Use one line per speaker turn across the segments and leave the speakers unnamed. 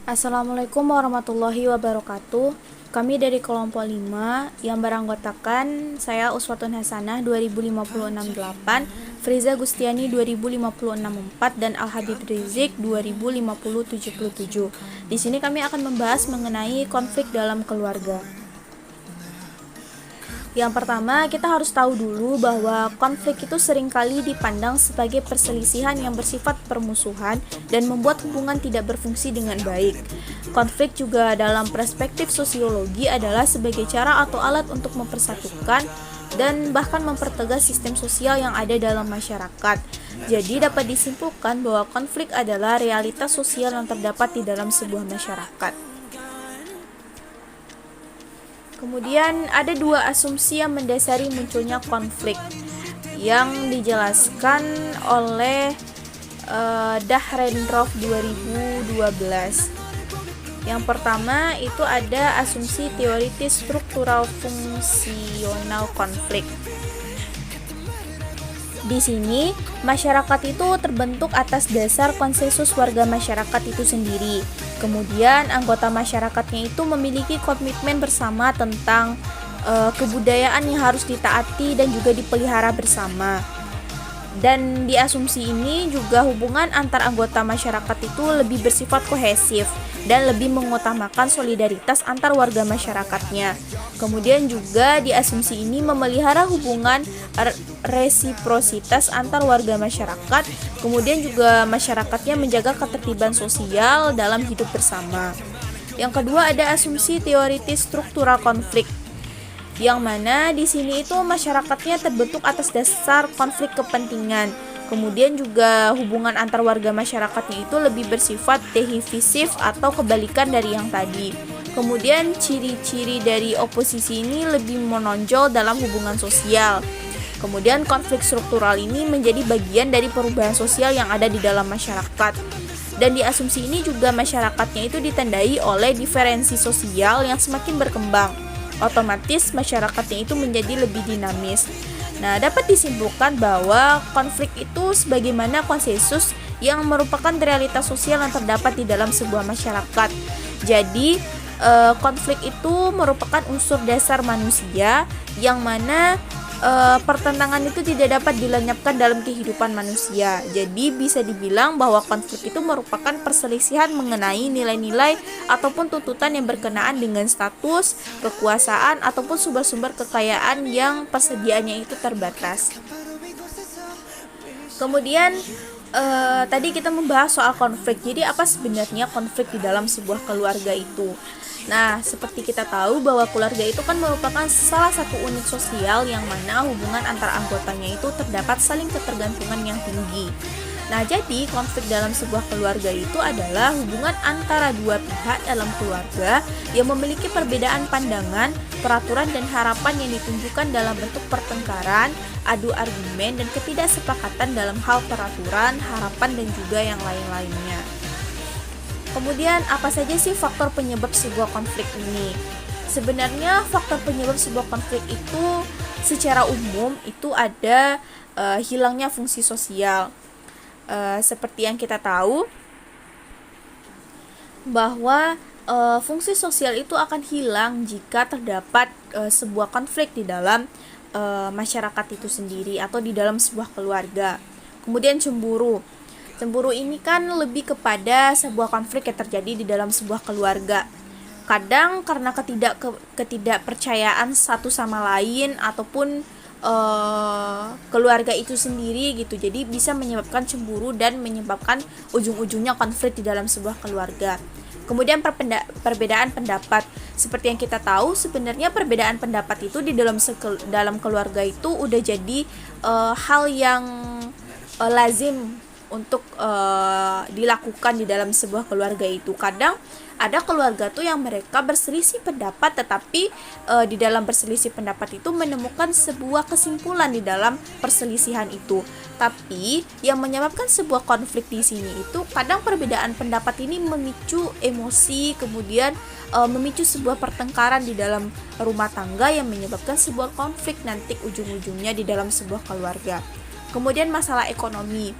Assalamualaikum warahmatullahi wabarakatuh. Kami dari kelompok 5 yang beranggotakan saya Uswatun Hasanah 20568, Friza Gustiani 20564 dan Al Habib Rizik 20577. Di sini kami akan membahas mengenai konflik dalam keluarga. Yang pertama, kita harus tahu dulu bahwa konflik itu seringkali dipandang sebagai perselisihan yang bersifat permusuhan dan membuat hubungan tidak berfungsi dengan baik. Konflik juga dalam perspektif sosiologi adalah sebagai cara atau alat untuk mempersatukan dan bahkan mempertegas sistem sosial yang ada dalam masyarakat. Jadi dapat disimpulkan bahwa konflik adalah realitas sosial yang terdapat di dalam sebuah masyarakat. Kemudian ada dua asumsi yang mendasari munculnya konflik yang dijelaskan oleh Dahrendorf 2012. Yang pertama itu ada asumsi teoritis struktural fungsional konflik. Di sini, masyarakat itu terbentuk atas dasar konsensus warga masyarakat itu sendiri. Kemudian, anggota masyarakatnya itu memiliki komitmen bersama tentang kebudayaan yang harus ditaati dan juga dipelihara bersama. Dan di asumsi ini juga hubungan antar anggota masyarakat itu lebih bersifat kohesif dan lebih mengutamakan solidaritas antar warga masyarakatnya. Kemudian juga di asumsi ini memelihara hubungan resiprositas antar warga masyarakat. Kemudian juga masyarakatnya menjaga ketertiban sosial dalam hidup bersama. Yang kedua ada asumsi teoritis struktural konflik, yang mana di sini itu masyarakatnya terbentuk atas dasar konflik kepentingan. Kemudian juga hubungan antar warga masyarakatnya itu lebih bersifat divisif atau kebalikan dari yang tadi. Kemudian ciri-ciri dari oposisi ini lebih menonjol dalam hubungan sosial. Kemudian konflik struktural ini menjadi bagian dari perubahan sosial yang ada di dalam masyarakat. Dan di asumsi ini juga masyarakatnya itu ditandai oleh diferensi sosial yang semakin berkembang. Otomatis masyarakatnya itu menjadi lebih dinamis. Nah, dapat disimpulkan bahwa konflik itu sebagaimana konsensus yang merupakan realitas sosial yang terdapat di dalam sebuah masyarakat. Jadi, konflik itu merupakan unsur dasar manusia yang mana pertentangan itu tidak dapat dilenyapkan dalam kehidupan manusia. Jadi bisa dibilang bahwa konflik itu merupakan perselisihan mengenai nilai-nilai ataupun tuntutan yang berkenaan dengan status, kekuasaan ataupun sumber-sumber kekayaan yang persediaannya itu terbatas. Kemudian tadi kita membahas soal konflik. Jadi apa sebenarnya konflik di dalam sebuah keluarga itu? Nah, seperti kita tahu bahwa keluarga itu kan merupakan salah satu unit sosial yang mana hubungan antar anggotanya itu terdapat saling ketergantungan yang tinggi. Nah, jadi konflik dalam sebuah keluarga itu adalah hubungan antara dua pihak dalam keluarga yang memiliki perbedaan pandangan, peraturan dan harapan yang ditunjukkan dalam bentuk pertengkaran, adu argumen dan ketidaksepakatan dalam hal peraturan, harapan dan juga yang lain-lainnya. Kemudian apa saja sih faktor penyebab sebuah konflik ini? Sebenarnya faktor penyebab sebuah konflik itu secara umum itu ada hilangnya fungsi sosial. Seperti yang kita tahu bahwa fungsi sosial itu akan hilang jika terdapat sebuah konflik di dalam masyarakat itu sendiri atau di dalam sebuah keluarga. Kemudian cemburu. Cemburu ini kan lebih kepada sebuah konflik yang terjadi di dalam sebuah keluarga. Kadang karena ketidakpercayaan satu sama lain ataupun keluarga itu sendiri gitu. Jadi bisa menyebabkan cemburu dan menyebabkan ujung-ujungnya konflik di dalam sebuah keluarga. Kemudian perbedaan pendapat. Seperti yang kita tahu sebenarnya perbedaan pendapat itu di dalam keluarga itu udah jadi hal yang lazim untuk dilakukan di dalam sebuah keluarga itu. Kadang ada keluarga tuh yang mereka berselisih pendapat, tetapi di dalam berselisih pendapat itu menemukan sebuah kesimpulan di dalam perselisihan itu. Tapi yang menyebabkan sebuah konflik di sini itu kadang perbedaan pendapat ini memicu emosi, kemudian memicu sebuah pertengkaran di dalam rumah tangga yang menyebabkan sebuah konflik nanti ujung-ujungnya di dalam sebuah keluarga. Kemudian masalah ekonomi.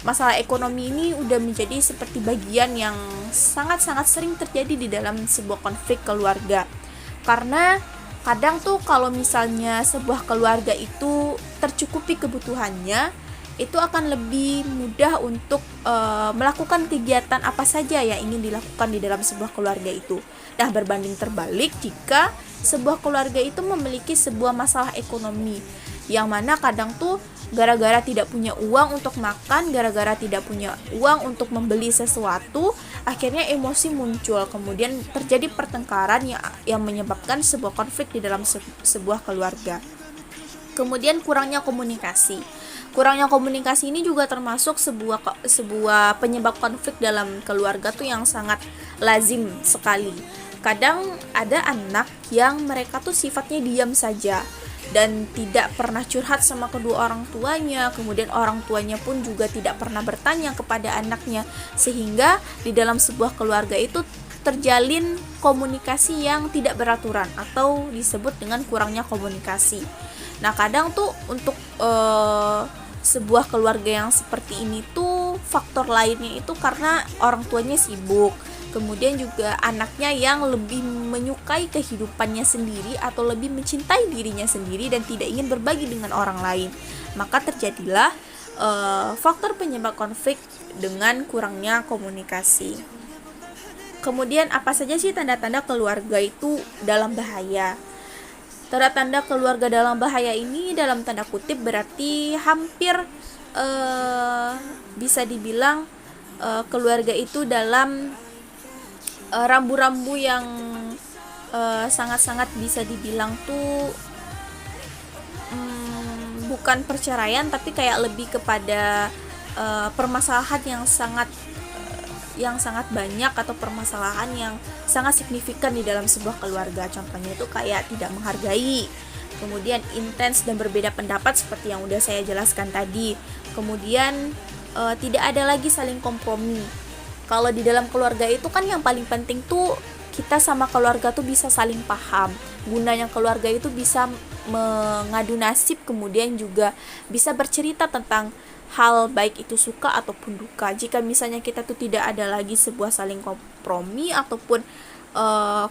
masalah ekonomi ini udah menjadi seperti bagian yang sangat-sangat sering terjadi di dalam sebuah konflik keluarga. Karena kadang tuh kalau misalnya sebuah keluarga itu tercukupi kebutuhannya, itu akan lebih mudah untuk melakukan kegiatan apa saja yang ingin dilakukan di dalam sebuah keluarga itu. Nah, berbanding terbalik jika sebuah keluarga itu memiliki sebuah masalah ekonomi, yang mana kadang tuh gara-gara tidak punya uang untuk makan, gara-gara tidak punya uang untuk membeli sesuatu, akhirnya emosi muncul, kemudian terjadi pertengkaran yang menyebabkan sebuah konflik di dalam sebuah keluarga. Kemudian kurangnya komunikasi. Kurangnya komunikasi ini juga termasuk sebuah penyebab konflik dalam keluarga tuh yang sangat lazim sekali. Kadang ada anak yang mereka tuh sifatnya diam saja dan tidak pernah curhat sama kedua orang tuanya, kemudian orang tuanya pun juga tidak pernah bertanya kepada anaknya, sehingga di dalam sebuah keluarga itu terjalin komunikasi yang tidak beraturan atau disebut dengan kurangnya komunikasi. Nah, kadang tuh untuk sebuah keluarga yang seperti ini tuh faktor lainnya itu karena orang tuanya sibuk, kemudian juga anaknya yang lebih menyukai kehidupannya sendiri atau lebih mencintai dirinya sendiri dan tidak ingin berbagi dengan orang lain. Maka terjadilah faktor penyebab konflik dengan kurangnya komunikasi. Kemudian apa saja sih tanda-tanda keluarga itu dalam bahaya? Tanda-tanda keluarga dalam bahaya ini dalam tanda kutip berarti hampir bisa dibilang keluarga itu dalam rambu-rambu yang sangat-sangat bisa dibilang tuh bukan perceraian, tapi kayak lebih kepada permasalahan yang sangat banyak atau permasalahan yang sangat signifikan di dalam sebuah keluarga. Contohnya itu kayak tidak menghargai, kemudian intens dan berbeda pendapat seperti yang udah saya jelaskan tadi, kemudian tidak ada lagi saling kompromi. Kalau di dalam keluarga itu kan yang paling penting tuh kita sama keluarga tuh bisa saling paham. Gunanya keluarga itu bisa mengadu nasib, kemudian juga bisa bercerita tentang hal baik itu suka ataupun duka. Jika misalnya kita tuh tidak ada lagi sebuah saling kompromi ataupun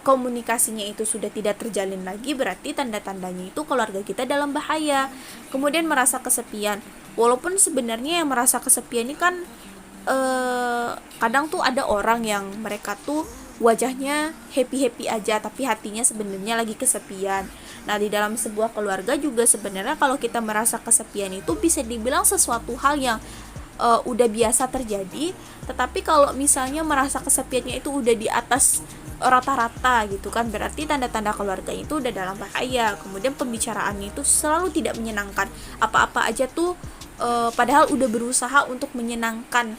komunikasinya itu sudah tidak terjalin lagi, berarti tanda-tandanya itu keluarga kita dalam bahaya. Kemudian merasa kesepian. Walaupun sebenarnya yang merasa kesepian ini kan kadang tuh ada orang yang mereka tuh wajahnya happy-happy aja tapi hatinya sebenarnya lagi kesepian. Nah, di dalam sebuah keluarga juga sebenarnya kalau kita merasa kesepian itu bisa dibilang sesuatu hal yang udah biasa terjadi, tetapi kalau misalnya merasa kesepiannya itu udah di atas rata-rata gitu kan, berarti tanda-tanda keluarga itu udah dalam bahaya. Kemudian pembicaraannya itu selalu tidak menyenangkan, apa-apa aja tuh padahal udah berusaha untuk menyenangkan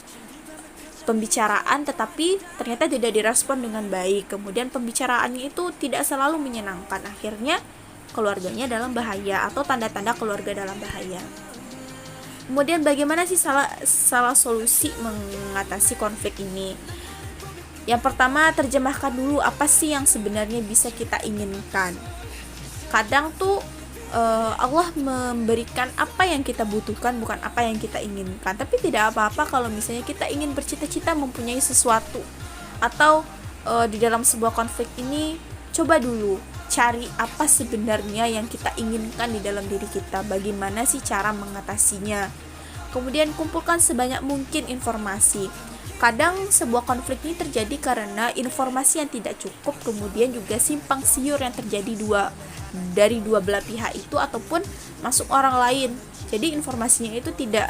pembicaraan tetapi ternyata tidak direspon dengan baik. Kemudian pembicaraannya itu tidak selalu menyenangkan, akhirnya keluarganya dalam bahaya atau tanda-tanda keluarga dalam bahaya. Kemudian bagaimana sih salah solusi mengatasi konflik ini? Yang pertama, terjemahkan dulu apa sih yang sebenarnya bisa kita inginkan. Kadang tuh Allah memberikan apa yang kita butuhkan, bukan apa yang kita inginkan. Tapi tidak apa-apa kalau misalnya kita ingin bercita-cita mempunyai sesuatu, atau di dalam sebuah konflik ini coba dulu cari apa sebenarnya yang kita inginkan di dalam diri kita, bagaimana sih cara mengatasinya. Kemudian kumpulkan sebanyak mungkin informasi. Kadang sebuah konflik ini terjadi karena informasi yang tidak cukup, kemudian juga simpang siur yang terjadi dari dua belah pihak itu ataupun masuk orang lain. Jadi informasinya itu tidak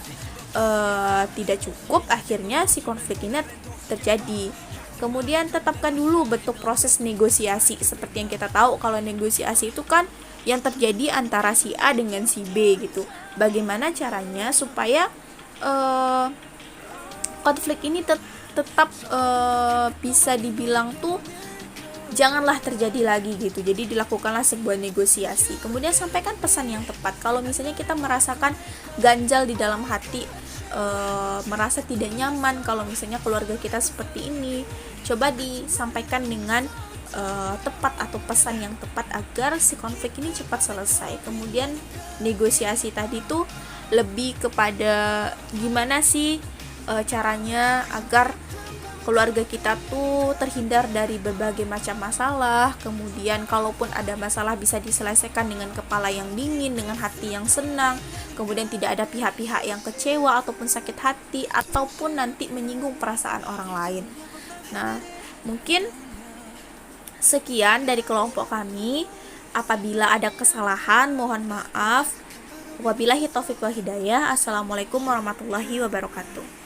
cukup, akhirnya si konflik ini terjadi. Kemudian tetapkan dulu bentuk proses negosiasi. Seperti yang kita tahu kalau negosiasi itu kan yang terjadi antara si A dengan si B gitu. Bagaimana caranya supaya konflik ini tetap bisa dibilang tuh janganlah terjadi lagi gitu. Jadi dilakukanlah sebuah negosiasi. Kemudian sampaikan pesan yang tepat. Kalau misalnya kita merasakan ganjal di dalam hati, merasa tidak nyaman kalau misalnya keluarga kita seperti ini, coba disampaikan dengan tepat atau pesan yang tepat agar si konflik ini cepat selesai. Kemudian negosiasi tadi tuh lebih kepada gimana sih caranya agar keluarga kita tuh terhindar dari berbagai macam masalah. Kemudian kalaupun ada masalah bisa diselesaikan dengan kepala yang dingin, dengan hati yang senang. Kemudian tidak ada pihak-pihak yang kecewa ataupun sakit hati ataupun nanti menyinggung perasaan orang lain. Nah, mungkin sekian dari kelompok kami. Apabila ada kesalahan mohon maaf. Wabillahi taufiq wal hidayah. Assalamualaikum warahmatullahi wabarakatuh.